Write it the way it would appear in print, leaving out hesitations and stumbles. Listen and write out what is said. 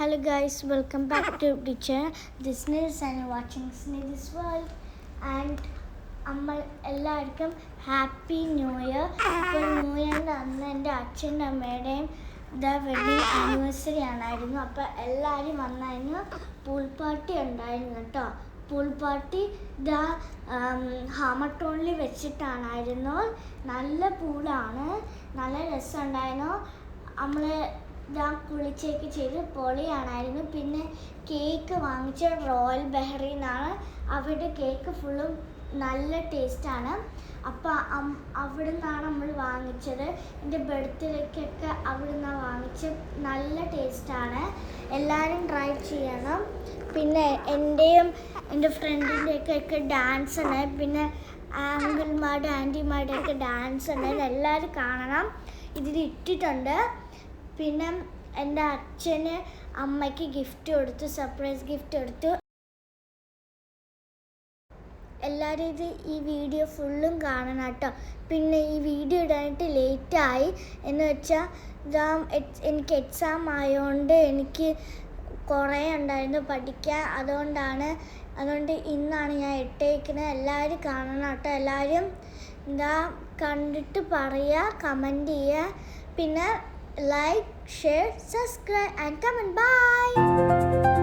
Hello guys, welcome back to the channel. This is and you're watching Snidhi's World. And എല്ലാവർക്കും happy new year. അപ്പോൾ new ഇയറിൻ്റെ അന്ന് എൻ്റെ അച്ഛൻ്റെ അമ്മയുടെയും wedding anniversary ആണായിരുന്നു. അപ്പോൾ എല്ലാവരും വന്നായിരുന്നു. പൂൾ പാർട്ടി ഉണ്ടായിരുന്നു കേട്ടോ. പൂൾ പാർട്ടി ഹാമർടൗണിൽ വെച്ചിട്ടാണായിരുന്നു. നല്ല പൂളാണ്, നല്ല രസമുണ്ടായിരുന്നു. നമ്മൾ കുളിച്ചൊക്കെ ചെയ്ത് പൊളിയാണായിരുന്നു. പിന്നെ കേക്ക് വാങ്ങിച്ച റോയൽ ബഹറിന്നാണ്. അവരുടെ കേക്ക് ഫുള്ളും നല്ല ടേസ്റ്റാണ്. അപ്പോൾ അവിടെ നിന്നാണ് നമ്മൾ വാങ്ങിച്ചത്. എൻ്റെ ബർത്ത്ഡേക്കൊക്കെ അവിടെ നിന്നാണ് വാങ്ങിച്ചത്. നല്ല ടേസ്റ്റാണ്, എല്ലാവരും ട്രൈ ചെയ്യണം. പിന്നെ എൻ്റെയും എൻ്റെ ഫ്രണ്ടിൻ്റെയൊക്കെ ഡാൻസ് ഉണ്ട്. പിന്നെ ആങ്കിൾമാരുടെ ആൻറ്റിമാരുടെയൊക്കെ ഡാൻസ് ഉണ്ട്. എല്ലാവരും കാണണം. ഇതിൽ ഇട്ടിട്ടുണ്ട്. പിന്നെ എൻ്റെ അച്ഛന് അമ്മയ്ക്ക് ഗിഫ്റ്റ് കൊടുത്തു, സർപ്രൈസ് ഗിഫ്റ്റ് കൊടുത്തു. എല്ലാവരും ഈ വീഡിയോ ഫുള്ളും കാണണം കേട്ടോ. പിന്നെ ഈ വീഡിയോ ഇടാനായിട്ട് ലേറ്റായി എന്ന് വെച്ചാൽ എനിക്ക് എക്സാം ആയതുകൊണ്ട് എനിക്ക് കുറേ ഉണ്ടായിരുന്നു പഠിക്കാൻ. അതുകൊണ്ട് ഇന്നാണ് ഞാൻ ഇട്ടേക്കുന്നത്. എല്ലാവരും കാണണം കേട്ടോ. എല്ലാവരും കണ്ടിട്ട് പറയുക, കമൻറ്റ് ചെയ്യുക. പിന്നെ like, share, subscribe and comment. Bye.